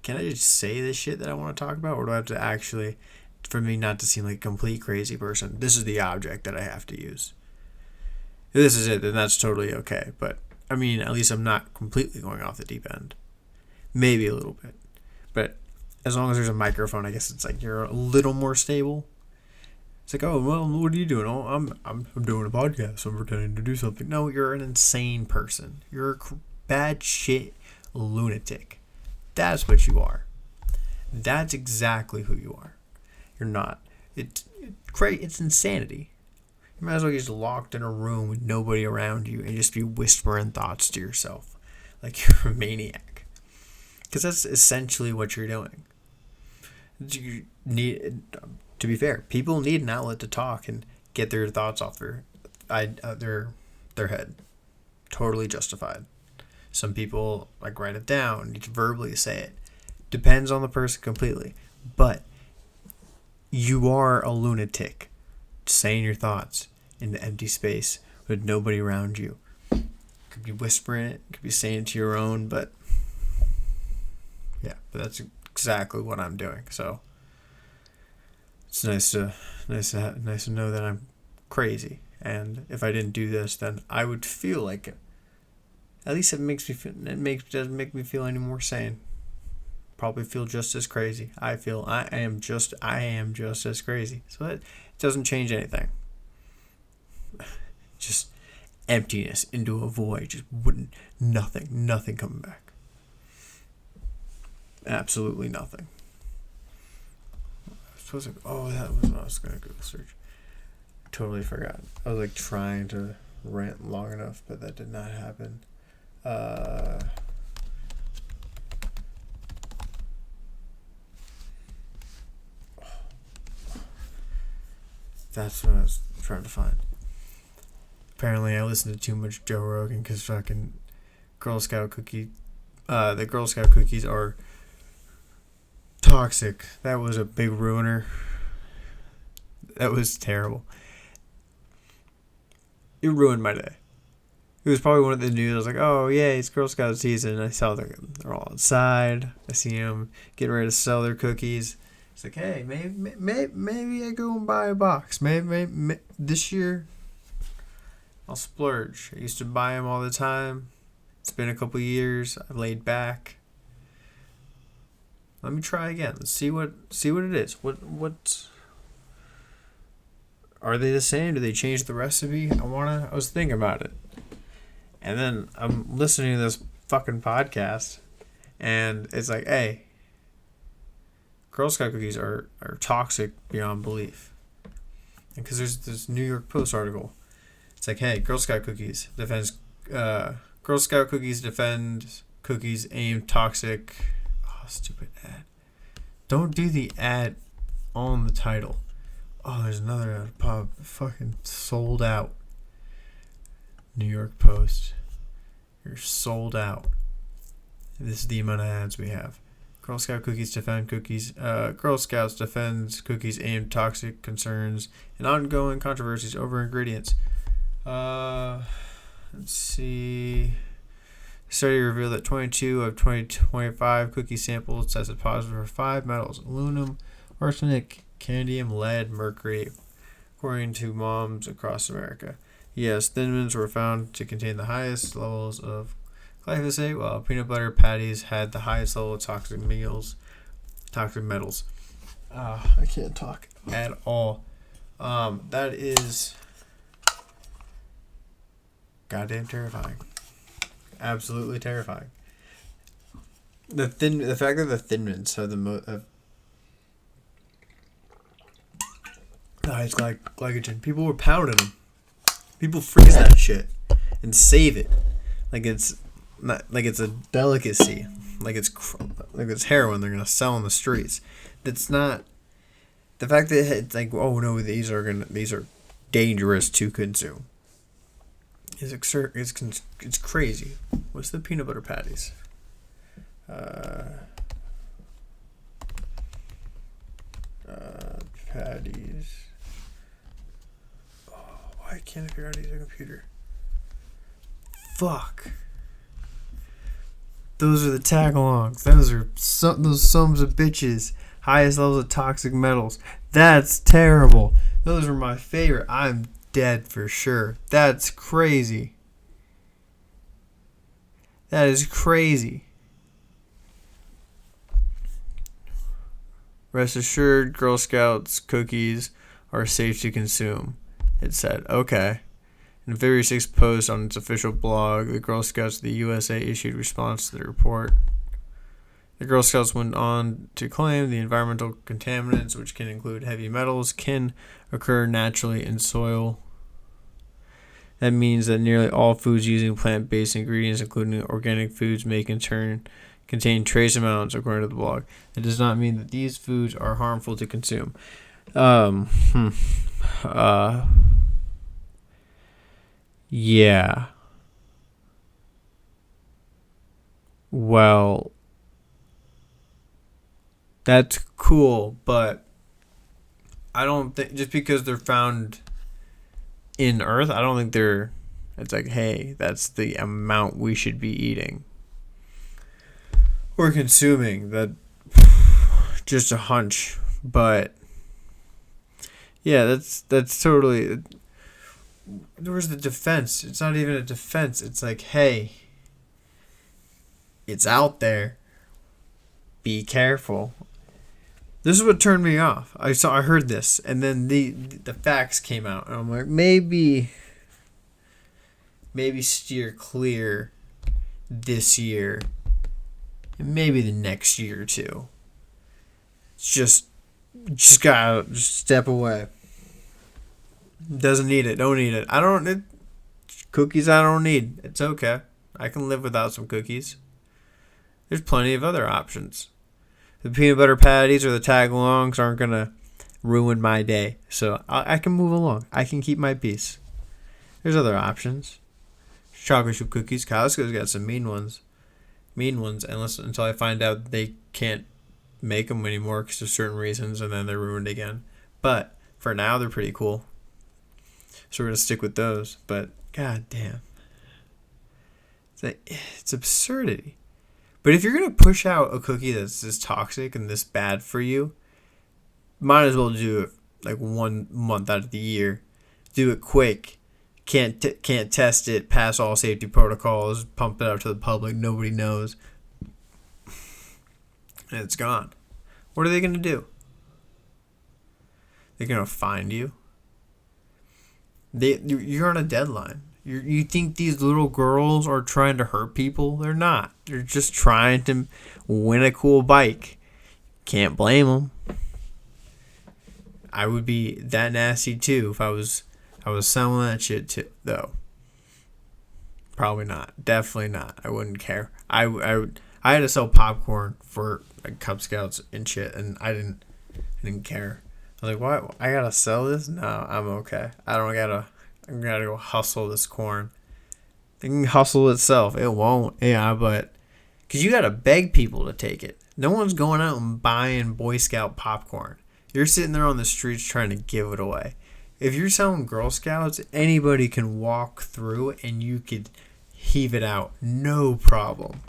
can I just say this shit that I want to talk about, or do I have to actually, for me not to seem like a complete crazy person, this is the object that I have to use? If this is it, then that's totally okay. But I mean, at least I'm not completely going off the deep end. Maybe a little bit, but as long as there's a microphone, I guess it's like you're a little more stable. It's like, oh well, what are you doing? Oh, I'm doing a podcast. So I'm pretending to do something. No, you're an insane person. You're a bad shit lunatic. That's what you are. That's exactly who you are. You're not. It's insanity. You might as well get locked in a room with nobody around you and just be whispering thoughts to yourself like you're a maniac. Because that's essentially what you're doing. You need, to be fair, people need an outlet to talk and get their thoughts off their head. Totally justified. Some people like write it down, need to verbally say it. Depends on the person completely. But you are a lunatic saying your thoughts in the empty space with nobody around you. Could be whispering it, could be saying it to your own, but that's exactly what I'm doing. So it's nice to know that I'm crazy. And if I didn't do this, then I would feel like it. At least it doesn't make me feel any more sane. Probably feel just as crazy. I am just as crazy. So it doesn't change anything. Just emptiness into a void. Just nothing coming back. Absolutely nothing. I was like, oh, that was what I was gonna Google search. Totally forgot. I was like trying to rant long enough, but that did not happen. That's what I was trying to find. Apparently, I listened to too much Joe Rogan because fucking Girl Scout cookie, the Girl Scout cookies are toxic. That was a big ruiner. That was terrible. It ruined my day. It was probably one of the news. I was like, oh, yeah, it's Girl Scout season. I saw they're all outside. I see them getting ready to sell their cookies. It's like, hey, maybe I go and buy a box. Maybe this year I'll splurge. I used to buy them all the time. It's been a couple years. I've laid back. Let me try again. Let's see what it is. What are they the same? Do they change the recipe? I was thinking about it. And then I'm listening to this fucking podcast and it's like, hey, Girl Scout cookies are toxic beyond belief. And because there's this New York Post article. It's like, hey, Girl Scout cookies defend cookies aimed toxic. Oh, stupid ad. Don't do the ad on the title. Oh, there's another ad pop. Fucking sold out. New York Post. You're sold out. This is the amount of ads we have. Girl Scout cookies defend cookies. Girl Scouts defends cookies aimed toxic concerns and ongoing controversies over ingredients. Let's see. Study revealed that 22 of 2025 cookie samples tested positive for 5 metals: aluminum, arsenic, cadmium, lead, mercury, according to moms across America. Yes, Thin Mints were found to contain the highest levels of glyphosate, while peanut butter patties had the highest level of toxic metals. I can't talk at all. That is goddamn terrifying. Absolutely terrifying. The fact that the Thin Mints have the highest glycogen. People were pounding them. People freeze that shit and save it like it's a delicacy, like it's heroin they're gonna sell on the streets. That's not the fact that it's like, oh no, these are dangerous to consume. It's crazy. What's the peanut butter patties? Patties. Oh, why can't I figure out how to use a computer? Fuck. Those are the tagalongs. Those sons of bitches. Highest levels of toxic metals. That's terrible. Those are my favorite. I'm dead for sure. That's crazy. That is crazy. Rest assured, Girl Scouts cookies are safe to consume. It said, okay. In a February 6th post on its official blog, the Girl Scouts of the USA issued response to the report. The Girl Scouts went on to claim the environmental contaminants, which can include heavy metals, can occur naturally in soil. That means that nearly all foods using plant-based ingredients, including organic foods, may contain trace amounts, according to the blog. It does not mean that these foods are harmful to consume. Yeah. Well, that's cool, but I don't think just because they're found in Earth, I don't think they're. It's like, hey, that's the amount we should be eating or consuming. That just a hunch, but yeah, that's totally. Where's the defense? It's not even a defense. It's like, hey, it's out there. Be careful. This is what turned me off. I heard this, and then the facts came out, and I'm like, maybe steer clear this year, and maybe the next year or two. It's just gotta step away. Doesn't need it. Don't need it. Cookies I don't need. It's okay. I can live without some cookies. There's plenty of other options. The peanut butter patties or the tagalongs aren't going to ruin my day. So I can move along. I can keep my peace. There's other options. Chocolate chip cookies. Costco's got some mean ones. Until I find out they can't make them anymore because of certain reasons, and then they're ruined again. But for now, they're pretty cool. So we're going to stick with those. But god damn. It's absurdity. But if you're going to push out a cookie that's this toxic and this bad for you, might as well do it like 1 month out of the year. Do it quick. Can't test it, pass all safety protocols, pump it out to the public, nobody knows. And it's gone. What are they going to do? They're going to find you. You're on a deadline. You think these little girls are trying to hurt people? They're not. They're just trying to win a cool bike. Can't blame them. I would be that nasty too if I was selling that shit too, though. Probably not. Definitely not. I wouldn't care. I had to sell popcorn for like Cub Scouts and shit, and I didn't care. I was like, what? I gotta sell this? No, I'm okay. I gotta go hustle this corn. It can hustle itself. It won't. Yeah, but because you gotta beg people to take it. No one's going out and buying Boy Scout popcorn. You're sitting there on the streets trying to give it away. If you're selling Girl Scouts, anybody can walk through and you could heave it out. No problem.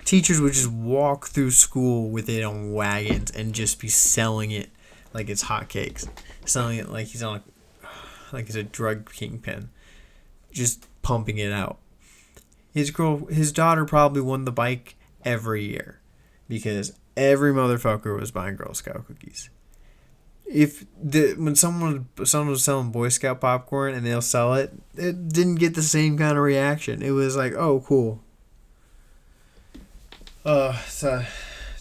Teachers would just walk through school with it on wagons and just be selling it like it's hotcakes. Selling it like he's a drug kingpin. Just pumping it out. His daughter probably won the bike every year because every motherfucker was buying Girl Scout cookies. When someone was selling Boy Scout popcorn and they'll sell it, it didn't get the same kind of reaction. It was like, oh, cool. It's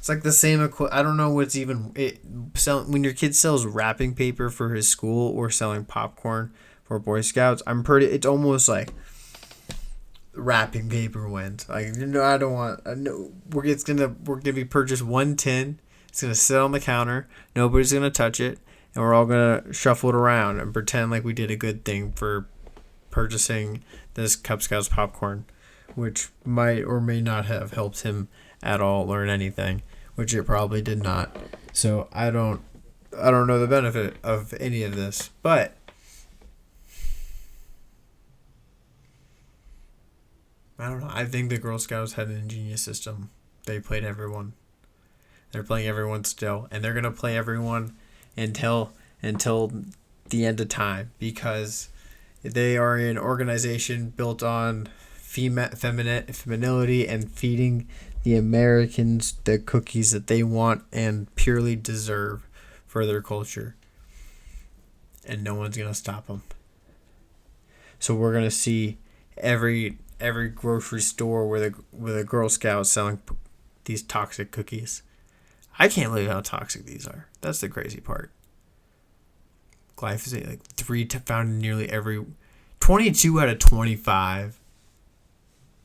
like the same. I don't know what's even when your kid sells wrapping paper for his school or selling popcorn for Boy Scouts. It's almost like wrapping paper wins. Like, I don't want. We're gonna be purchased one tin. It's gonna sit on the counter. Nobody's gonna touch it, and we're all gonna shuffle it around and pretend like we did a good thing for purchasing this Cub Scouts popcorn, which might or may not have helped him at all learn anything, which it probably did not. So I don't know the benefit of any of this, but I don't know. I think the Girl Scouts had an ingenious system. They played everyone. They're playing everyone still, and they're gonna play everyone until the end of time, because they are an organization built on femininity and feeding the Americans the cookies that they want and purely deserve for their culture. And no one's gonna stop them. So we're gonna see every grocery store where the Girl Scouts selling these toxic cookies. I can't believe how toxic these are. That's the crazy part. Glyphosate, like found in nearly every 22 out of 25.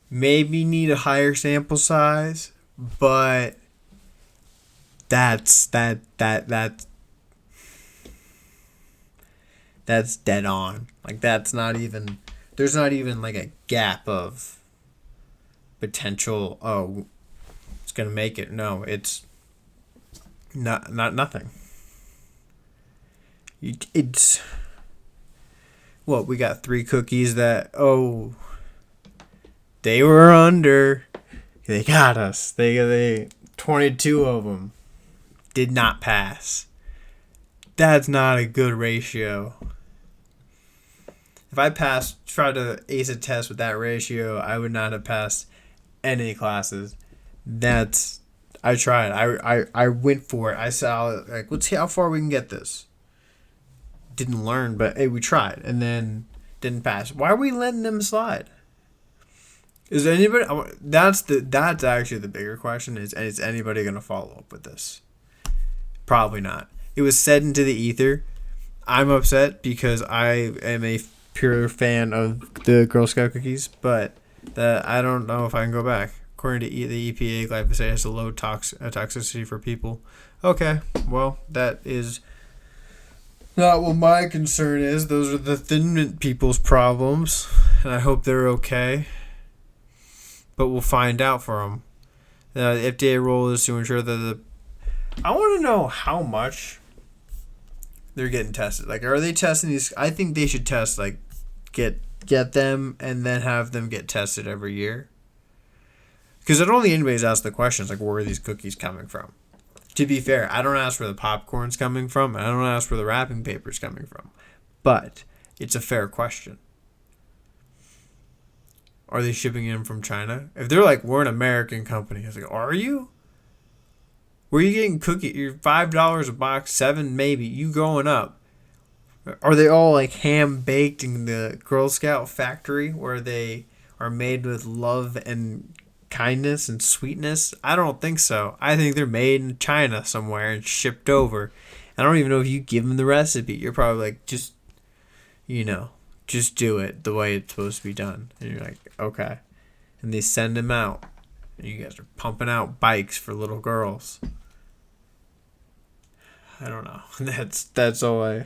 Maybe need a higher sample size, but that's dead on. Like, that's not even, there's not even like a gap of potential. Oh, it's gonna make it. No, it's not nothing. It's, well, we got 3 cookies that, they were under. They got us. They 22 of them did not pass. That's not a good ratio. If I tried to ace a test with that ratio, I would not have passed any classes. I tried. I went for it. I saw, like, let's see how far we can get this. Didn't learn, but hey, we tried, and then didn't pass. Why are we letting them slide? Is anybody? That's actually the bigger question. Is anybody gonna follow up with this? Probably not. It was said into the ether. I'm upset because I am a pure fan of the Girl Scout cookies, but I don't know if I can go back. According to the EPA, glyphosate has a low toxicity for people. Okay, well, that is not what my concern is. Those are the Thin Mint people's problems, and I hope they're okay. But we'll find out for them. The FDA role is to ensure that I want to know how much they're getting tested. Like, are they testing these? I think they should test, like, get them and then have them get tested every year. Because I don't think anybody's asked the questions, like, where are these cookies coming from? To be fair, I don't ask where the popcorn's coming from, and I don't ask where the wrapping paper's coming from. But it's a fair question. Are they shipping in from China? If they're like, we're an American company, I was like, are you? Where are you getting cookies? You're $5 a box, $7 maybe. You growing up. Are they all like ham baked in the Girl Scout factory where they are made with love and kindness and sweetness? I don't think so. I think they're made in China somewhere and shipped over. I don't even know if you give them the recipe. You're probably like, just do it the way it's supposed to be done. And you're like, okay. And they send them out. And you guys are pumping out bikes for little girls. I don't know. That's all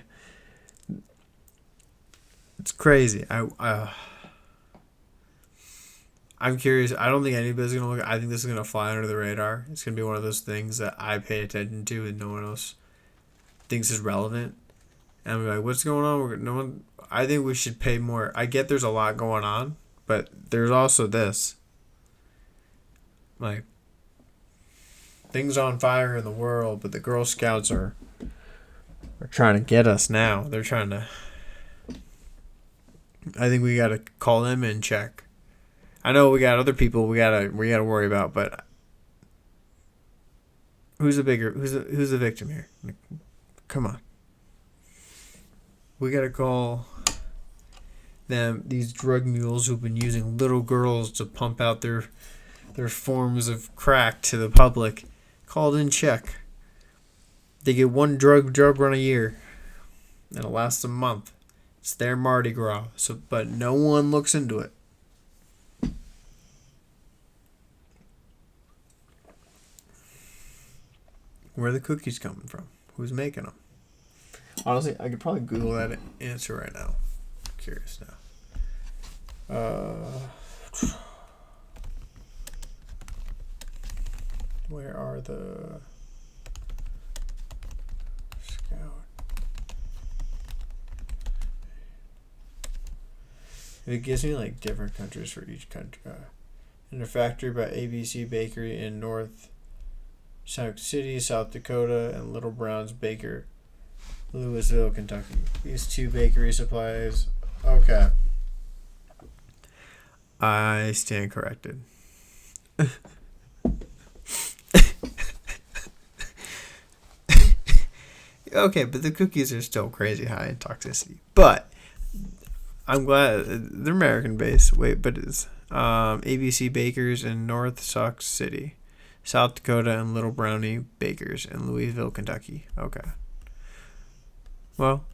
it's crazy. I'm curious. I don't think anybody's going to look. I think this is going to fly under the radar. It's going to be one of those things that I pay attention to and no one else thinks is relevant. And I'm like, what's going on? I think we should pay more. I get there's a lot going on, but there's also this. Like, things on fire in the world, but the Girl Scouts are trying to get us now. They're trying to. I think we got to call them in check. I know we got other people we gotta worry about, but who's the victim here? Come on. We gotta call them, these drug mules who've been using little girls to pump out their forms of crack to the public, called in check. They get one drug run a year, and it lasts a month. It's their Mardi Gras. But no one looks into it. Where are the cookies coming from? Who's making them? Honestly, I could probably Google that answer right now. I'm curious now. Where are the Scout? It gives me like different countries for each country. and a factory by ABC Bakery in North Sauk City, South Dakota, and Little Brown's Baker, Louisville, Kentucky. These two bakery supplies. Okay. I stand corrected. Okay, but the cookies are still crazy high in toxicity. But I'm glad they're American based. Wait, but it's ABC Bakers in North Sauk City, South Dakota, and Little Brownie Bakers in Louisville, Kentucky. Okay. Well,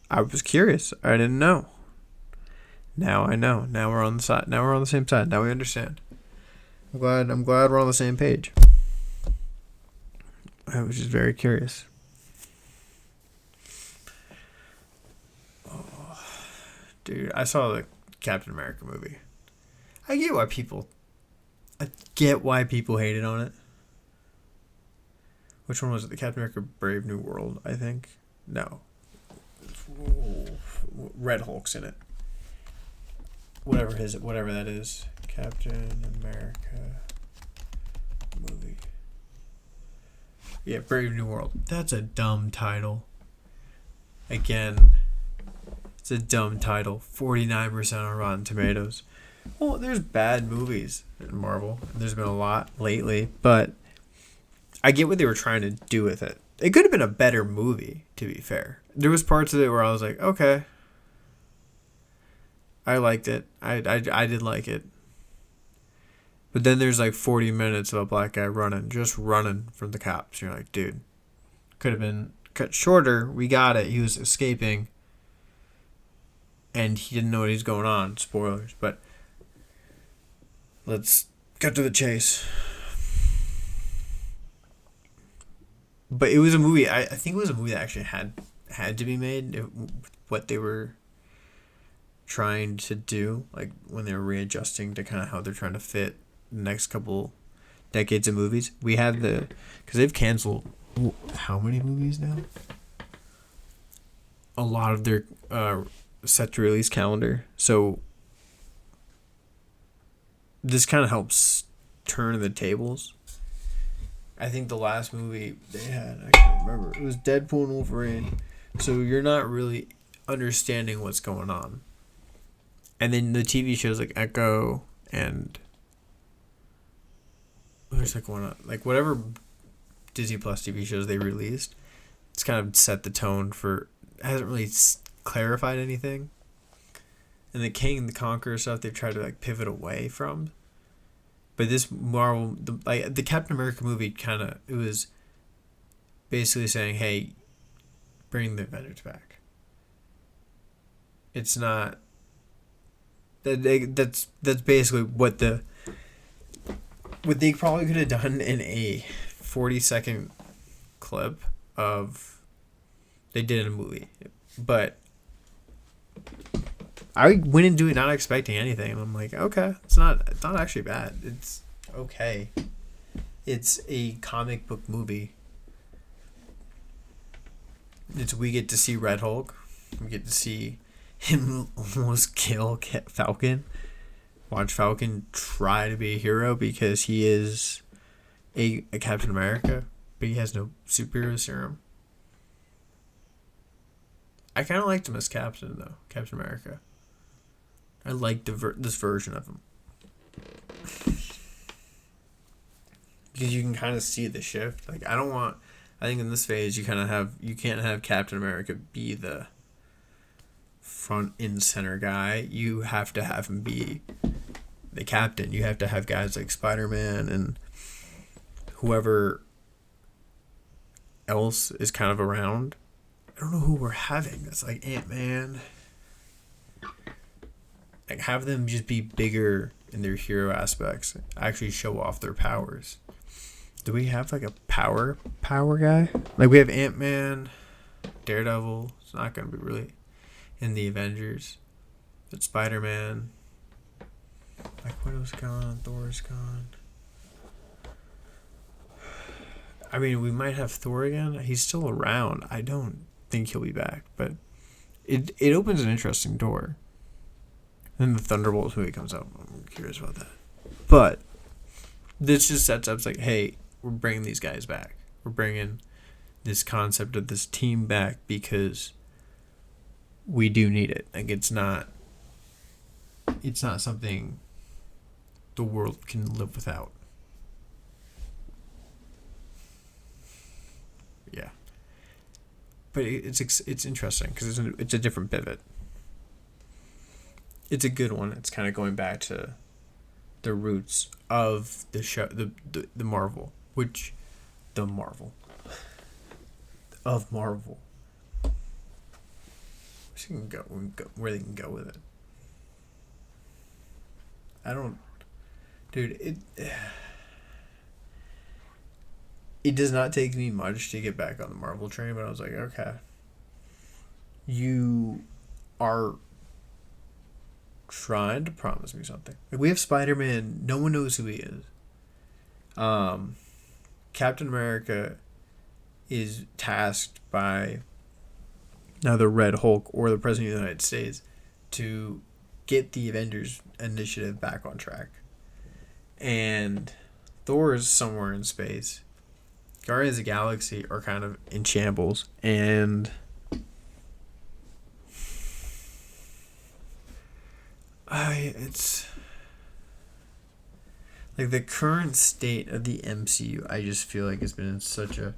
I was curious. I didn't know. Now I know. Now we're on the side. Now we're on the same side. Now we understand. I'm glad we're on the same page. I was just very curious. Oh, dude, I saw the Captain America movie. I get why people hated on it. Which one was it? The Captain America Brave New World, I think. No. Red Hulk's in it. Whatever that is. Captain America movie. Yeah, Brave New World. That's a dumb title. Again, it's a dumb title. 49% on Rotten Tomatoes. Well, there's bad movies in Marvel. There's been a lot lately, but I get what they were trying to do with it. It could have been a better movie, to be fair. There was parts of it where I was like, okay. I liked it. I did like it. But then there's like 40 minutes of a black guy just running from the cops. You're like, dude, could have been cut shorter. We got it. He was escaping. And he didn't know what he's going on. Spoilers. But let's cut to the chase. But it was a movie. I think it was a movie that actually had to be made. What they were trying to do, like when they were readjusting to kind of how they're trying to fit the next couple decades of movies. We have because they've canceled how many movies now? A lot of their set to release calendar. So this kind of helps turn the tables. I think the last movie they had, I can't remember, it was Deadpool and Wolverine. So you're not really understanding what's going on. And then the TV shows like Echo and there's like one, like whatever Disney Plus TV shows they released, it's kind of set the tone for, hasn't really clarified anything. And the King and the Conqueror stuff they've tried to like pivot away from. But this Marvel, the Captain America movie it was basically saying, hey, bring the Avengers back. It's not, that's basically what they probably could have done in a 40-second clip of they did in a movie. But I went into it not expecting anything, and I'm like, okay, it's not actually bad. It's okay. It's a comic book movie. We get to see Red Hulk. We get to see him almost kill Falcon. Watch Falcon try to be a hero because he is a Captain America, but he has no superhero serum. I kind of liked him as Captain, though. Captain America. I like this version of him. Because you can kind of see the shift. Like, I think in this phase you can't have Captain America be the front and center guy. You have to have him be the captain. You have to have guys like Spider-Man and whoever else is kind of around. I don't know who we're having. It's like Ant-Man. Like, have them just be bigger in their hero aspects. Actually show off their powers. Do we have like a power guy? Like, we have Ant-Man, Daredevil. It's not going to be really in the Avengers. But Spider-Man. Like, Widow's gone. Thor's gone. I mean, we might have Thor again. He's still around. I don't think he'll be back. But it opens an interesting door. Then the Thunderbolts movie comes out. I'm curious about that. But this just sets up, it's like, hey, we're bringing these guys back. We're bringing this concept of this team back because we do need it. Like, it's not something the world can live without. Yeah. But it's interesting because it's a different pivot. It's a good one. It's kind of going back to the roots of the show, the Marvel, of Marvel. So you can go where they can go with it. It does not take me much to get back on the Marvel train, but I was like, okay, you are trying to promise me something. Like, we have Spider-Man. No one knows who he is. Captain America is tasked by now the Red Hulk or the President of the United States to get the Avengers initiative back on track. And Thor is somewhere in space. Guardians of the Galaxy are kind of in shambles. And it's like the current state of the MCU, I just feel like it's been in such a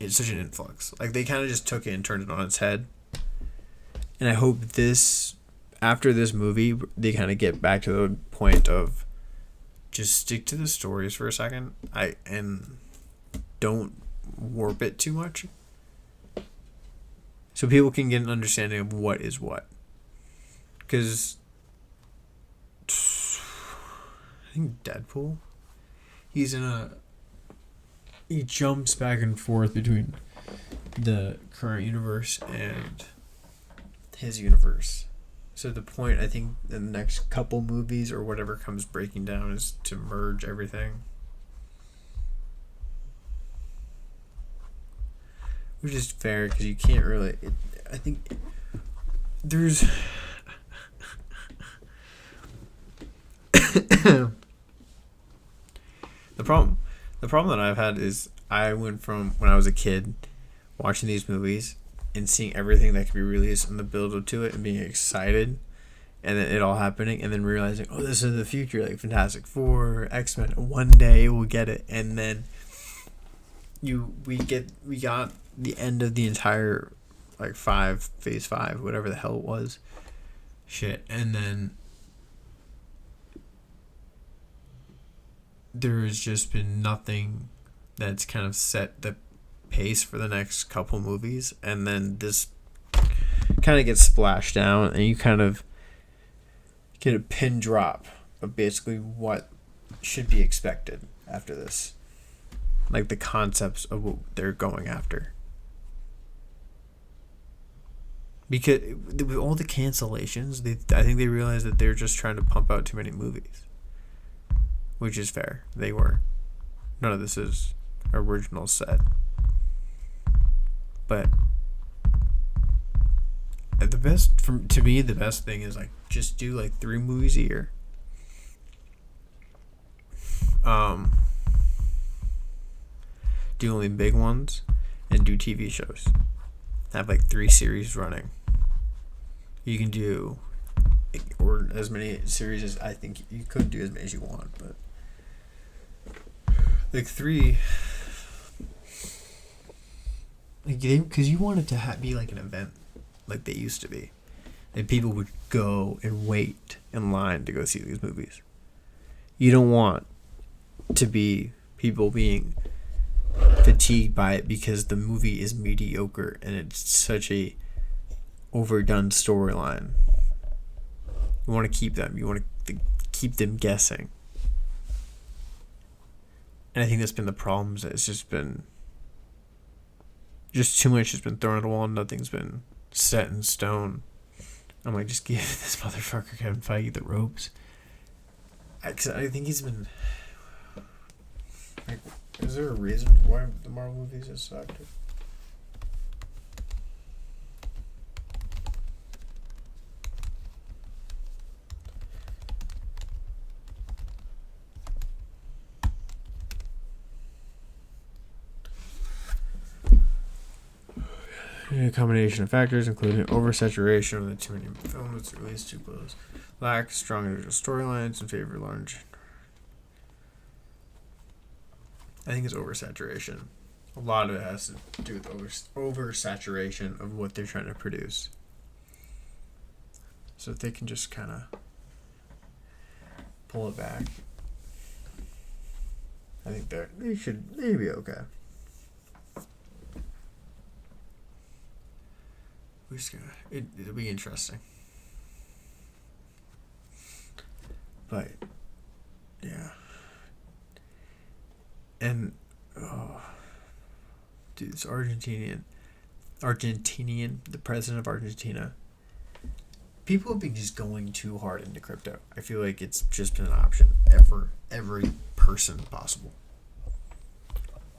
it's such an influx. Like, they kind of just took it and turned it on its head. And I hope after this movie, they kind of get back to the point of just stick to the stories for a second. And don't warp it too much. So people can get an understanding of what is what. Because I think Deadpool, he jumps back and forth between the current universe and his universe. So the point, I think, in the next couple movies or whatever comes breaking down is to merge everything. Which is fair because you can't really... I think there's... The problem that I've had is I went from when I was a kid watching these movies and seeing everything that could be released and the build up to it and being excited and then it all happening and then realizing, oh, this is the future, like Fantastic Four, X-Men, one day we'll get it. And then we got the end of the entire like phase 5, whatever the hell it was, shit, and then there has just been nothing that's kind of set the pace for the next couple movies, and then this kind of gets splashed down and you kind of get a pin drop of basically what should be expected after this, like the concepts of what they're going after. Because with all the cancellations, I think they realized that they're just trying to pump out too many movies. Which is fair. They were. None of this is original set. But the best thing is like just do like 3 movies a year. Do only big ones and do TV shows. Have like 3 series running. You can do, or as many series as I think you could do, as many as you want, but like 3, like because you want it to be like an event, like they used to be. And people would go and wait in line to go see these movies. You don't want to be people being fatigued by it because the movie is mediocre and it's such a overdone storyline. You want to keep them. You want to keep them guessing. And I think that's been the problem. It's just been too much has been thrown at the wall and nothing's been set in stone. I'm like, just give this motherfucker Kevin Feige the ropes. I think he's been... Like, is there a reason why the Marvel movies have sucked? A combination of factors, including oversaturation of the too many films released too close, lack strong individual storylines in favor of large. I think it's oversaturation. A lot of it has to do with oversaturation of what they're trying to produce. So if they can just kind of pull it back, I think they'd be okay. It'll be interesting. But yeah. And dude, this Argentinian, the president of Argentina. People have been just going too hard into crypto. I feel like it's just been an option for every person possible.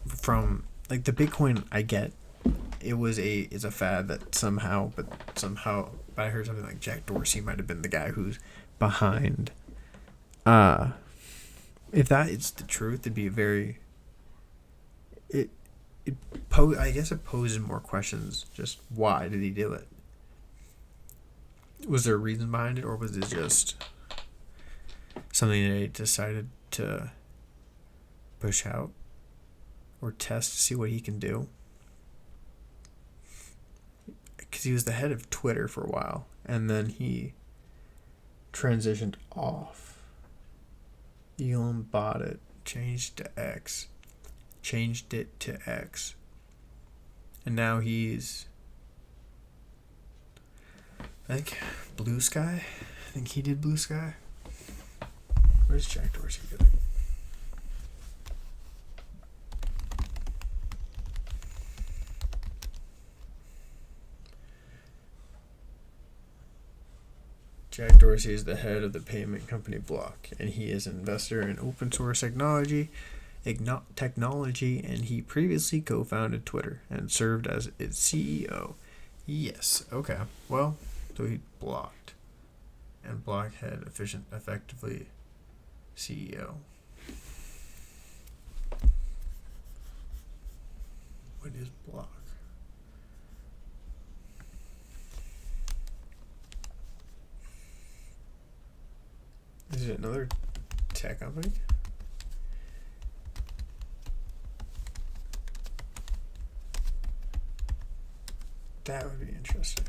From like the Bitcoin, I get it's a fad that somehow I heard something like Jack Dorsey might have been the guy who's behind. If that is the truth, it'd be very. I guess it poses more questions. Just why did he do it? Was there a reason behind it, or was it just something they decided to push out or test to see what he can do? Because he was the head of Twitter for a while, and then he transitioned off. Elon bought it, changed it to X, and now he's, I think, Blue Sky. I think he did Blue Sky. Where's Jack Dorsey going? Jack Dorsey is the head of the payment company Block, and he is an investor in open source technology, and he previously co-founded Twitter and served as its CEO. Yes, okay. Well, so he blocked, and Block had effectively CEO. What is Block? Is it another tech company? That would be interesting.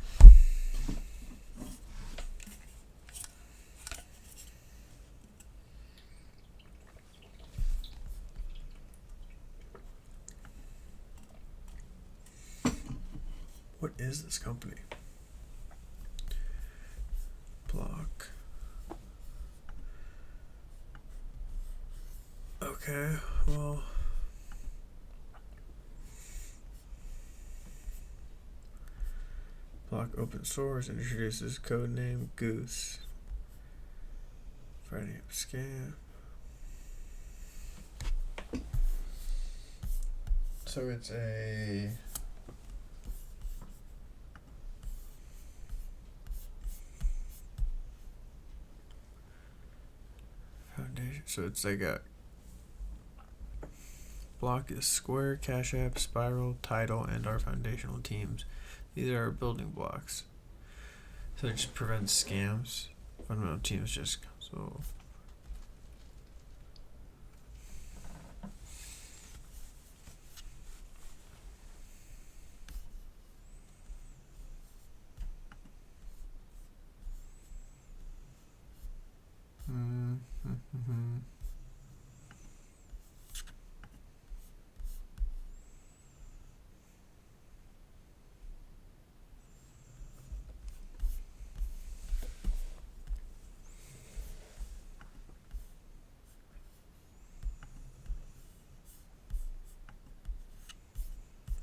What is this company? Block. Okay, well. Block open source introduces codename Goose. Friday up scam. So it's a foundation. So it's like a Block is Square, Cash App, Spiral, Tidal, and our foundational teams. These are our building blocks. So it just prevents scams. Fundamental teams just so.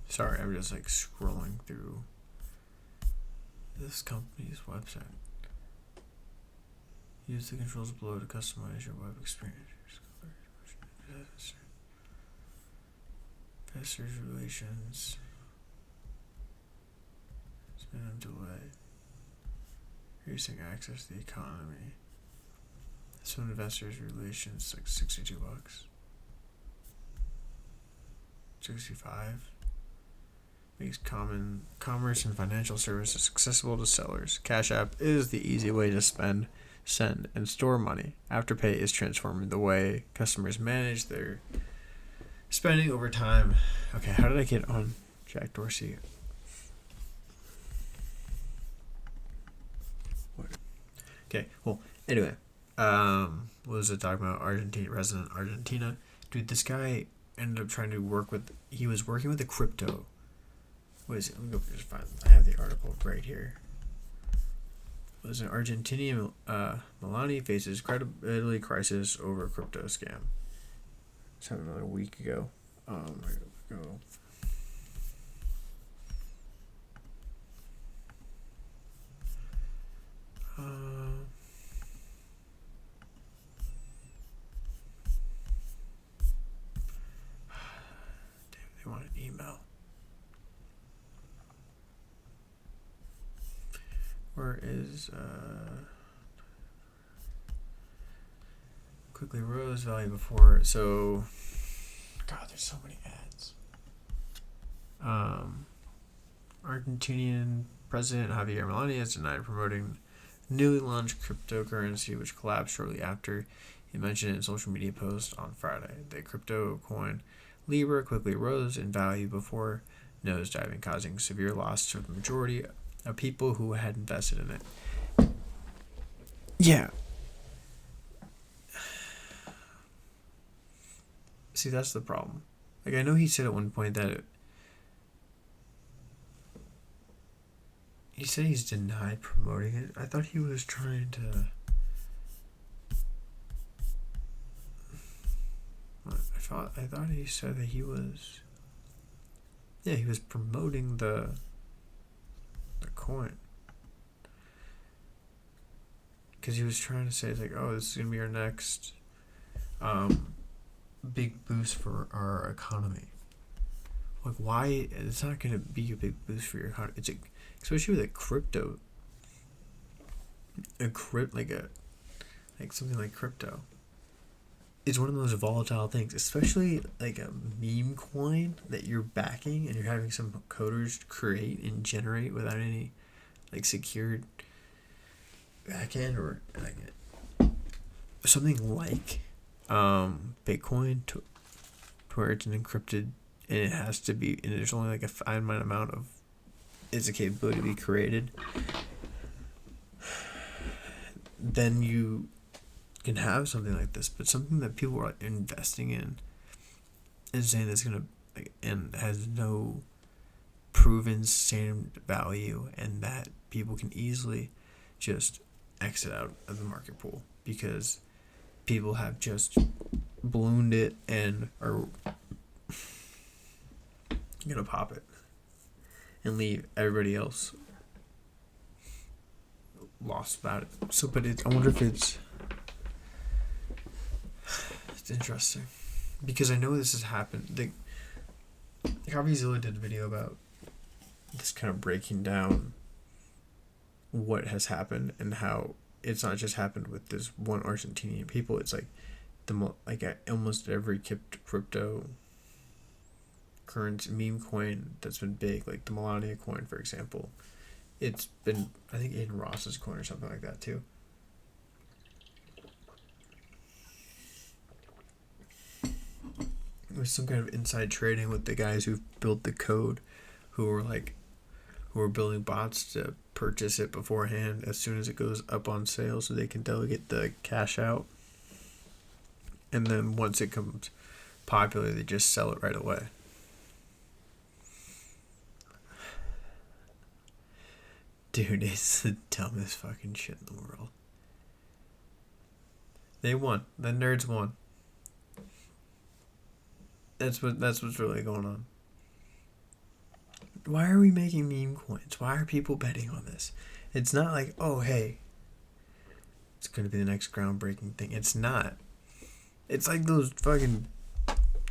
Sorry, I'm just like scrolling through this company's website. Use the controls below to customize your web experience. Investors relations. Spend delay. Increasing access to the economy. This one, investors relations, like $62. 65. makes common commerce and financial services accessible to sellers. Cash App is the easy way to spend, send, and store money. Afterpay is transforming the way customers manage their spending over time. Okay, how did I get on Jack Dorsey? Okay, well, anyway, what was it talking about? Argentina. Dude, this guy ended up trying to he was working with a crypto. What is it? Let me go just find, I have the article right here. It was an Argentinian, Milani faces credibility crisis over a crypto scam. This happened another week ago. Here we go. They want an email. Where is quickly rose value before? So, God, there's so many ads. Argentinian President Javier Milei has denied promoting newly launched cryptocurrency, which collapsed shortly after he mentioned it in a social media post on Friday. The crypto coin Libra quickly rose in value before nosediving, causing severe loss to the majority of people who had invested in it. Yeah. See, that's the problem. Like, I know he said at one point that he said he's denied promoting it. I thought he was trying to... I thought he said that he was... Yeah, he was promoting the coin. Because he was trying to say, it's like, oh, this is going to be our next big boost for our economy. Like, why? It's not going to be a big boost for your economy. It's especially with a crypto. Like something like crypto. It's one of those volatile things, especially like a meme coin that you're backing and you're having some coders create and generate without any like secured backend or like something like Bitcoin to where it's an encrypted and it has to be, and there's only like a finite amount of its capability to be created. Then you can have something like this, but something that people are investing in and saying that's gonna and has no proven sustained value, and that people can easily just exit out of the market pool because people have just ballooned it and are gonna pop it and leave everybody else lost about it. So, but I wonder if it's interesting because I know this has happened. Coffeezilla did a video about this, kind of breaking down what has happened and how it's not just happened with this one Argentinian people. It's like almost every crypto currency meme coin that's been big, like the Melania coin, for example. It's been, I think, Aiden Ross's coin or something like that too. It was some kind of inside trading with the guys who built the code, who were building bots to purchase it beforehand as soon as it goes up on sale, so they can delegate the cash out. And then once it becomes popular, they just sell it right away. Dude, it's the dumbest fucking shit in the world. They won. The nerds won. That's what's really going on. Why are we making meme coins? Why are people betting on this? It's not like, oh, hey, it's going to be the next groundbreaking thing. It's not. It's like those fucking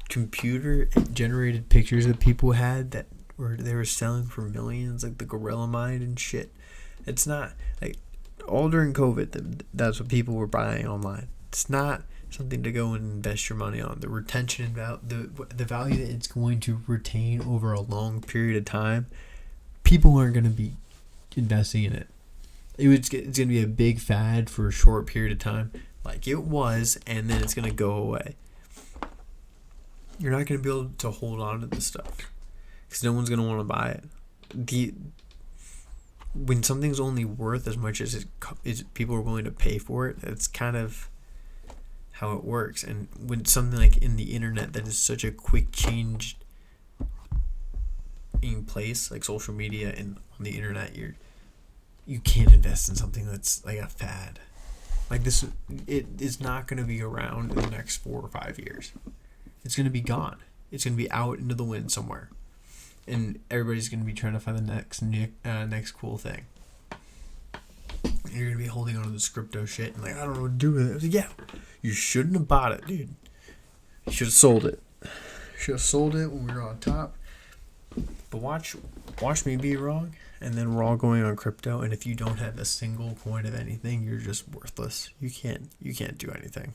computer-generated pictures that people had that they were selling for millions, like the Gorilla Mind and shit. It's not. Like, all during COVID, that's what people were buying online. It's not something to go and invest your money on. The retention and the value that it's going to retain over a long period of time, people aren't going to be investing in it. It's going to be a big fad for a short period of time, like it was, and then it's going to go away. You're not going to be able to hold on to this stuff because no one's going to want to buy it. When something's only worth as much as people are willing to pay for it, that's kind of how it works. And when something like in the internet that is such a quick change in place, like social media and on the internet, you can't invest in something that's like a fad. Like this, it is not going to be around in the next 4 or 5 years. It's going to be gone. It's going to be out into the wind somewhere. And everybody's going to be trying to find the next cool thing. And you're going to be holding on to this crypto shit and like, I don't know what to do with it. I was like, yeah, you shouldn't have bought it, dude. You should have sold it. Should have sold it when we were on top. But watch me be wrong. And then we're all going on crypto. And if you don't have a single coin of anything, you're just worthless. You can't do anything.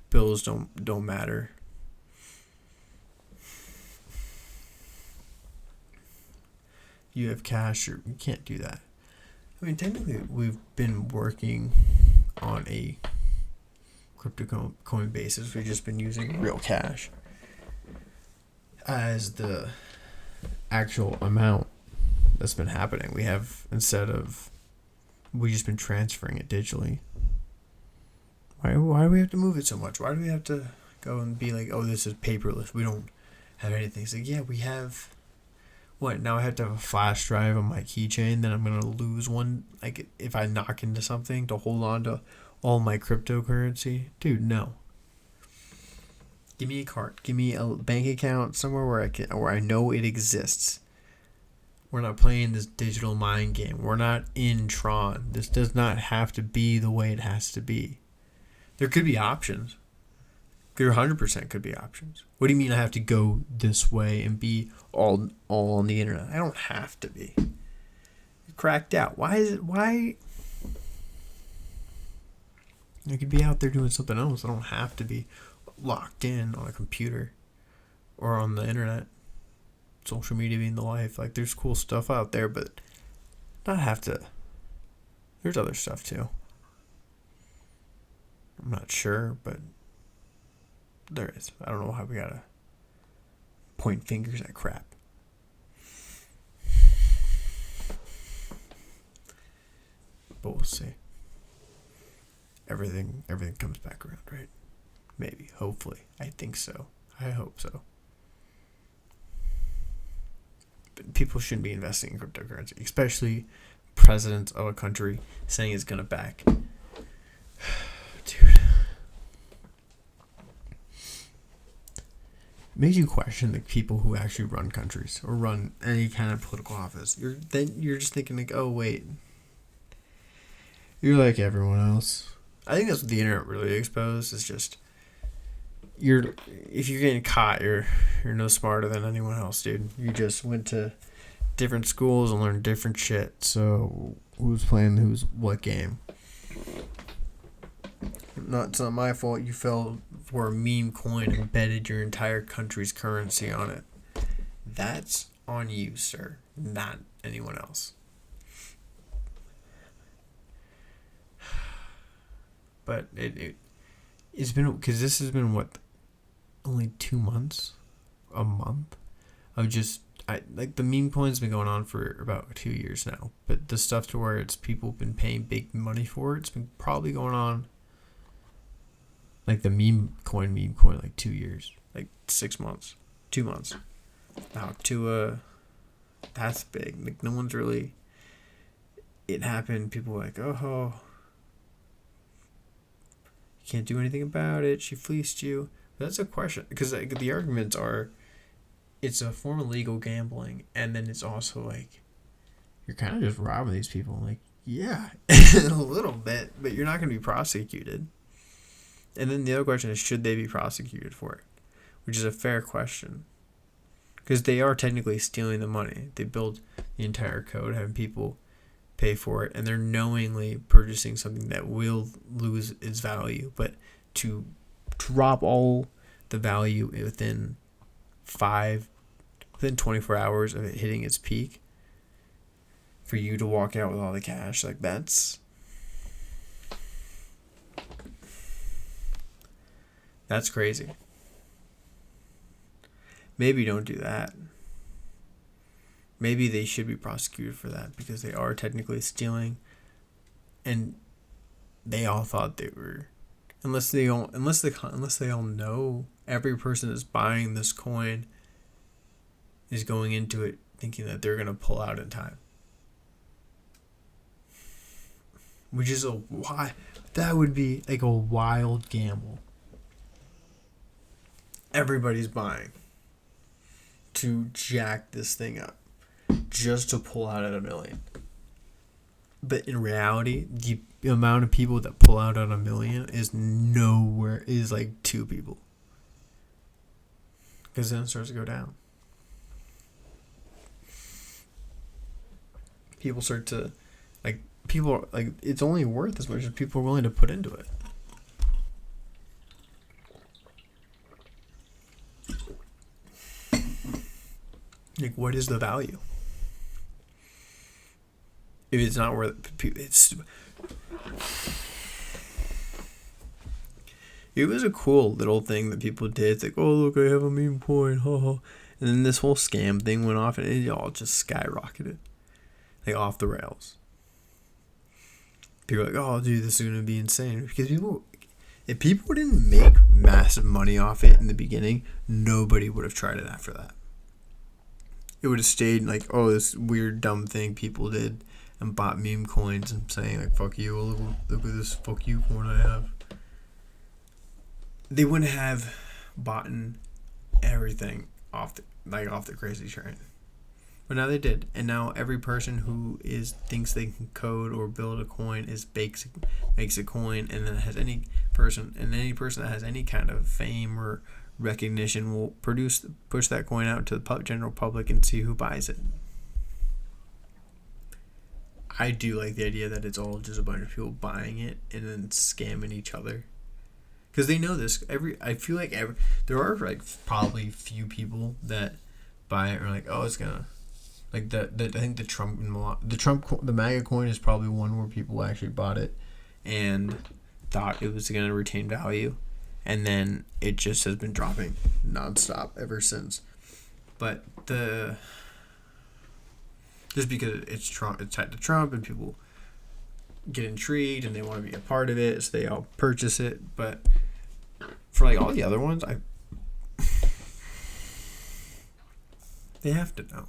Bills don't matter. You have cash, you can't do that. I mean, technically, we've been working on a crypto coin basis. We've just been using real cash as the actual amount that's been happening. We have, we've just been transferring it digitally. Why do we have to move it so much? Why do we have to go and be like, oh, this is paperless? We don't have anything. It's like, yeah, we have. What, now I have to have a flash drive on my keychain, then I'm going to lose one, like, if I knock into something to hold on to all my cryptocurrency? Dude, no. Give me a card. Give me a bank account somewhere where I know it exists. We're not playing this digital mind game. We're not in Tron. This does not have to be the way it has to be. There could be options. There 100% could be options. What do you mean I have to go this way and be all on the internet? I don't have to be. Cracked out. Why? I could be out there doing something else. I don't have to be locked in on a computer or on the internet. Social media being the life. Like, there's cool stuff out there, but not have to. There's other stuff too. I'm not sure, but there is. I don't know how we gotta point fingers at crap. But we'll see. Everything comes back around, right? Maybe. Hopefully. I think so. I hope so. But people shouldn't be investing in cryptocurrency, especially presidents of a country saying it's gonna back. Dude. Makes you question the people who actually run countries or run any kind of political office. You're just thinking like, oh wait, you're like everyone else. I think that's what the internet really exposed. Is just if you're getting caught, you're no smarter than anyone else, dude. You just went to different schools and learned different shit. So who's playing what game? It's not my fault you fell for a meme coin and betted your entire country's currency on it. That's on you, sir, not anyone else. But it's been, because this has been only 2 months, a month of just like the meme coin's been going on for about 2 years now. But the stuff to where it's people been paying big money for it's been probably going on. Like the meme coin, like 2 years, like 6 months, 2 months. Now that's big. Like no one's really. It happened. People were like, oh, you can't do anything about it. She fleeced you. But that's a question because like, the arguments are, it's a form of legal gambling, and then it's also like, you're kind of just robbing these people. Like, yeah, a little bit, but you're not going to be prosecuted. And then the other question is, should they be prosecuted for it? Which is a fair question. Because they are technically stealing the money. They build the entire code, having people pay for it, and they're knowingly purchasing something that will lose its value. But to drop all the value within 24 hours of it hitting its peak, for you to walk out with all the cash, like that's crazy. Maybe don't do that. Maybe they should be prosecuted for that because they are technically stealing, and they all thought they were, unless they all know every person that's buying this coin is going into it thinking that they're gonna pull out in time, which is that would be like a wild gamble. Everybody's buying to jack this thing up just to pull out at $1 million. But in reality, the amount of people that pull out at $1 million is like 2 people. Because then it starts to go down. People start to, it's only worth as much as people are willing to put into it. Like, what is the value? If it's not worth it, it was a cool little thing that people did. It's like, oh, look, I have a meme coin, haha. And then this whole scam thing went off, and it all just skyrocketed, like off the rails. People were like, oh, dude, this is gonna be insane. Because if people didn't make massive money off it in the beginning, nobody would have tried it after that. It would have stayed like, oh, this weird dumb thing people did and bought meme coins and saying like, fuck you, look at this fuck you coin I have. They wouldn't have bought everything off the crazy train. But now they did. And now every person who thinks they can code or build a coin makes a coin, and then any person that has any kind of fame or recognition will push that coin out to the general public and see who buys it. I do like the idea that it's all just a bunch of people buying it and then scamming each other, because they know this. I feel like there are like probably few people that buy it or like, oh, it's gonna like I think the MAGA coin is probably one where people actually bought it and thought it was gonna retain value. And then it just has been dropping nonstop ever since. But just because it's Trump, it's tied to Trump, and people get intrigued and they want to be a part of it, so they all purchase it. But for like all the other ones, they have to know.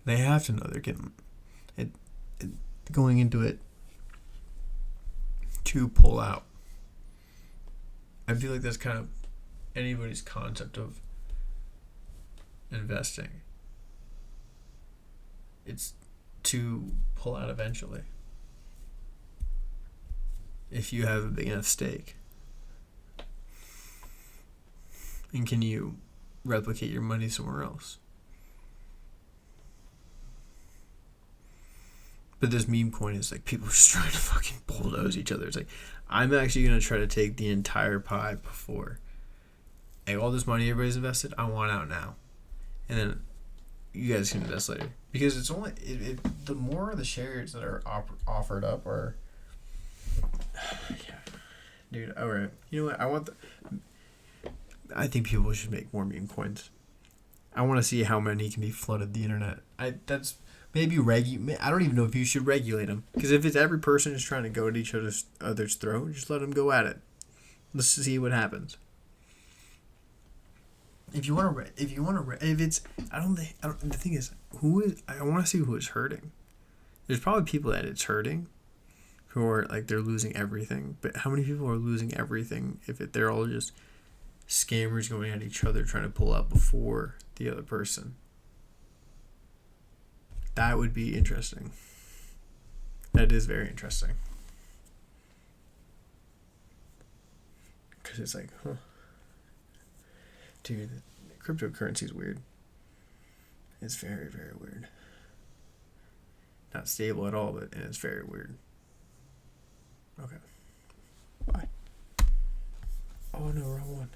They have to know they're getting going into it to pull out. I feel like that's kind of anybody's concept of investing. It's to pull out eventually, if you have a big enough stake. And can you replicate your money somewhere else? But this meme coin is like people just trying to fucking bulldoze each other. It's like, I'm actually going to try to take the entire pie before. Hey, all this money everybody's invested, I want out now. And then you guys can invest later. Because it's only, the more the shares that are offered up are, yeah. Dude, alright. You know what? I think people should make more meme coins. I want to see how many can be flooded the internet. That's maybe I don't even know if you should regulate them, because if it's every person is trying to go at each other's throat, just let them go at it. Let's see what happens. The thing is, I want to see who is hurting. There's probably people that it's hurting, who are like they're losing everything. But how many people are losing everything if they're all just scammers going at each other trying to pull out before the other person? That would be interesting. That is very interesting. Because it's like, huh. Dude, cryptocurrency is weird. It's very, very weird. Not stable at all, but it's very weird. Okay. Bye. Oh no, wrong one.